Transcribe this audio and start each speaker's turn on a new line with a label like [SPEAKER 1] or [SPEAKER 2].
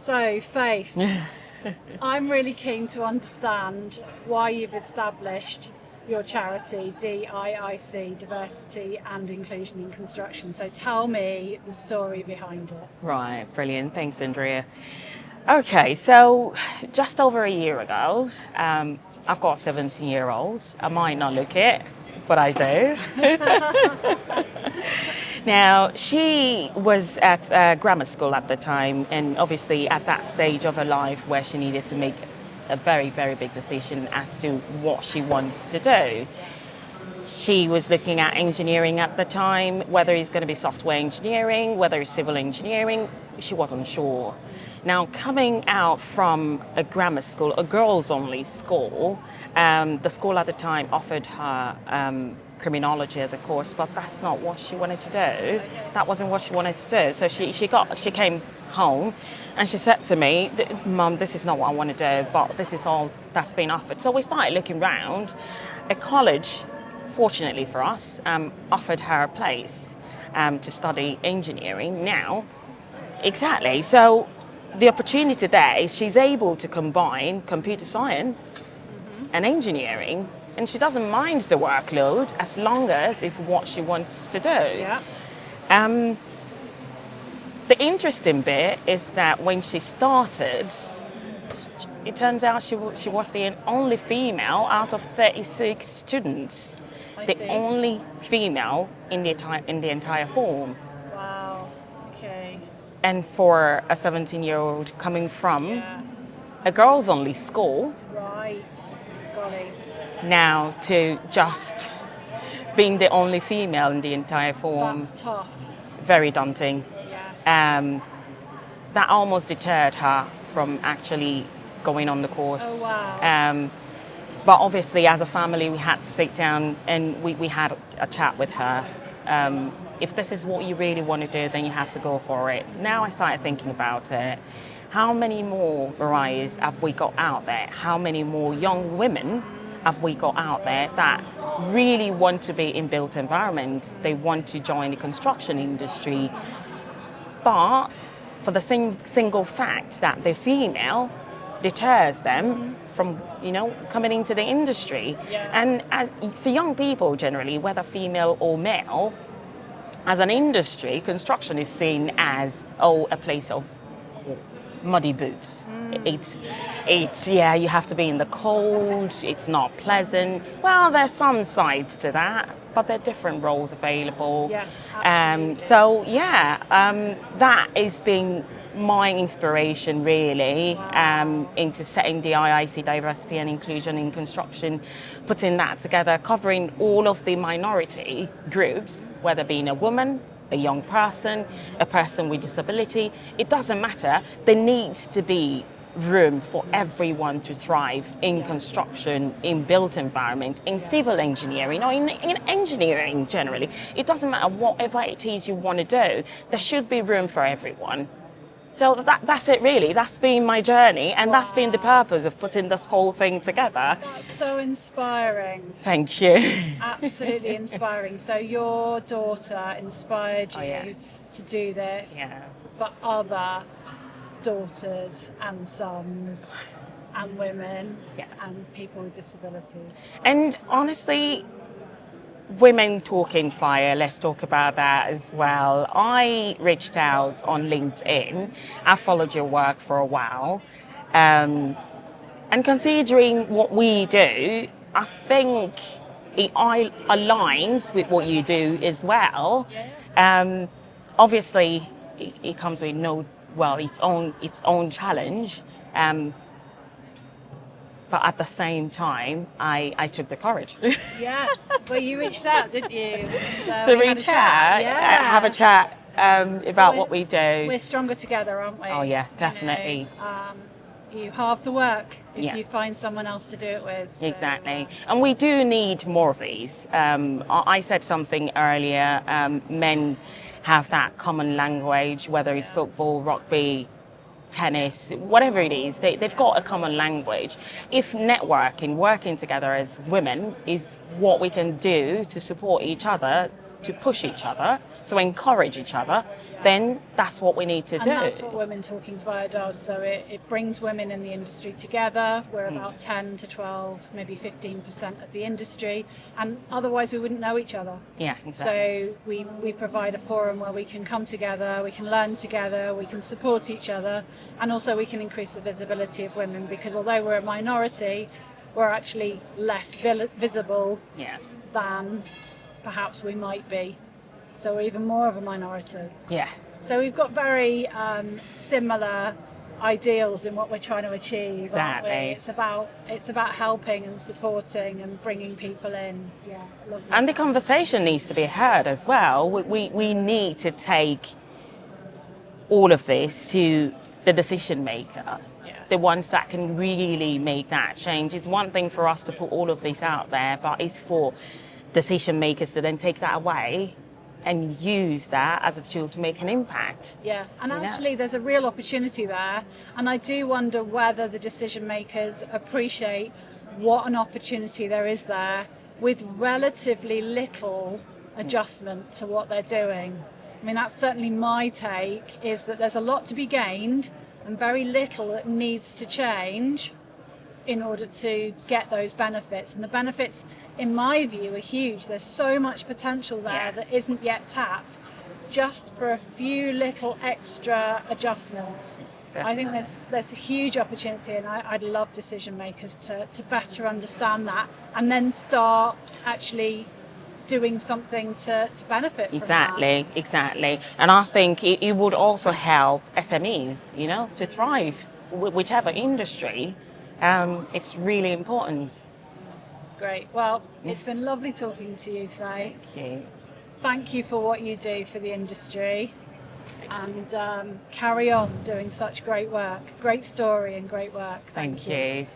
[SPEAKER 1] So, Faith, I'm really keen to understand why you've established your charity, DIIC, Diversity and Inclusion in Construction. So tell me the story behind it.
[SPEAKER 2] Right, brilliant. Thanks, Andrea. Okay, so just over a year ago, I've got a 17-year-old. I might not look it, but I do. Now, she was at grammar school at the time, and obviously at that stage of her life where she needed to make a very, very big decision as to what she wants to do. She was looking at engineering at the time, whether it's going to be software engineering, whether it's civil engineering, she wasn't sure. Now, coming out from a grammar school, a girls-only school, the school at the time offered her criminology as a course, but that's not what she wanted to do. That wasn't what she wanted to do. So she came home and she said to me, Mum, this is not what I want to do, but this is all that's been offered. So we started looking around. A college, fortunately for us, offered her a place to study engineering now. Exactly. So the opportunity there is she's able to combine computer science and engineering, and she doesn't mind the workload as long as it's what she wants to do.
[SPEAKER 1] Yeah.
[SPEAKER 2] The interesting bit is that when she started, it turns out she was the only female out of 36 students.
[SPEAKER 1] I see.
[SPEAKER 2] Only female in the entire form.
[SPEAKER 1] Wow. Okay.
[SPEAKER 2] And for a 17-year-old coming from
[SPEAKER 1] Yeah.
[SPEAKER 2] a girls-only school,
[SPEAKER 1] Right. Golly.
[SPEAKER 2] now to just being the only female in the entire form,
[SPEAKER 1] That's tough.
[SPEAKER 2] very daunting.
[SPEAKER 1] Yes.
[SPEAKER 2] That almost deterred her from actually going on the course.
[SPEAKER 1] Oh, wow.
[SPEAKER 2] But obviously, as a family, we had to sit down and we had a chat with her. If this is what you really want to do, then you have to go for it. Now I started thinking about it. How many more Mariahs have we got out there? How many more young women have we got out there that really want to be in built environment? They want to join the construction industry, but for the single fact that they're female deters them from, coming into the industry.
[SPEAKER 1] Yeah.
[SPEAKER 2] And for young people generally, whether female or male, as an industry, construction is seen as, a place of muddy boots. It's you have to be in the cold, it's not pleasant. Well, there's some sides to that, but there are different roles available.
[SPEAKER 1] Yes, absolutely.
[SPEAKER 2] That has been my inspiration really. Into setting the DIIC, Diversity and Inclusion in Construction, putting that together, covering all of the minority groups, whether being a woman, a young person, a person with disability, it doesn't matter. There needs to be room for everyone to thrive in construction, in built environment, in civil engineering, or in engineering generally. It doesn't matter whatever it is you want to do, there should be room for everyone. So that's it really. That's been my journey, and that's been the purpose of putting this whole thing together.
[SPEAKER 1] That's so inspiring.
[SPEAKER 2] Thank you.
[SPEAKER 1] Absolutely inspiring. So your daughter inspired you
[SPEAKER 2] yes.
[SPEAKER 1] to do this,
[SPEAKER 2] Yeah.
[SPEAKER 1] but other daughters and sons and women and people with disabilities.
[SPEAKER 2] And honestly, Women Talking Fire, let's talk about that as well. I reached out on LinkedIn. I followed your work for a while. And considering what we do, I think it aligns with what you do as well. Obviously, it comes with its own challenge. But at the same time, I took the courage.
[SPEAKER 1] Yes, well, you reached out, didn't you?
[SPEAKER 2] To reach out, have a chat about what we do.
[SPEAKER 1] We're stronger together, aren't we?
[SPEAKER 2] Oh yeah, definitely.
[SPEAKER 1] You halve the work if
[SPEAKER 2] Yeah.
[SPEAKER 1] you find someone else to do it with. So,
[SPEAKER 2] Exactly. And we do need more of these. I said something earlier, men have that common language, whether it's football, rugby, tennis, whatever it is, they've got a common language. If networking, working together as women is what we can do to support each other, to push each other, to encourage each other, then that's what we need to do.
[SPEAKER 1] And that's what Women Talking Fire does. So it brings women in the industry together. We're about 10 to 12, maybe 15% of the industry, and otherwise we wouldn't know each other.
[SPEAKER 2] Yeah, exactly.
[SPEAKER 1] So we provide a forum where we can come together, we can learn together, we can support each other, and also we can increase the visibility of women, because although we're a minority, we're actually less visible than perhaps we might be. So we're even more of a minority.
[SPEAKER 2] Yeah.
[SPEAKER 1] So we've got very similar ideals in what we're trying to achieve.
[SPEAKER 2] Exactly.
[SPEAKER 1] Aren't we? It's about helping and supporting and bringing people in. Yeah, lovely.
[SPEAKER 2] And the conversation needs to be heard as well. We need to take all of this to the decision maker, the ones that can really make that change. It's one thing for us to put all of this out there, but it's for decision makers to then take that away and use that as a tool to make an impact.
[SPEAKER 1] Yeah, and actually there's a real opportunity there, and I do wonder whether the decision makers appreciate what an opportunity there is there with relatively little adjustment to what they're doing. I mean, that's certainly my take, is that there's a lot to be gained and very little that needs to change in order to get those benefits. And the benefits, in my view, are huge. There's so much potential there that isn't yet tapped, just for a few little extra adjustments. Definitely. I think there's a huge opportunity, and I'd love decision makers to better understand that and then start actually doing something to benefit from that.
[SPEAKER 2] Exactly. And I think it would also help SMEs, to thrive, whichever industry. It's really important.
[SPEAKER 1] Great. Well, it's been lovely talking to you, Faye.
[SPEAKER 2] Thank you.
[SPEAKER 1] Thank you for what you do for the industry, and carry on doing such great work. Great story and great work.
[SPEAKER 2] Thank you.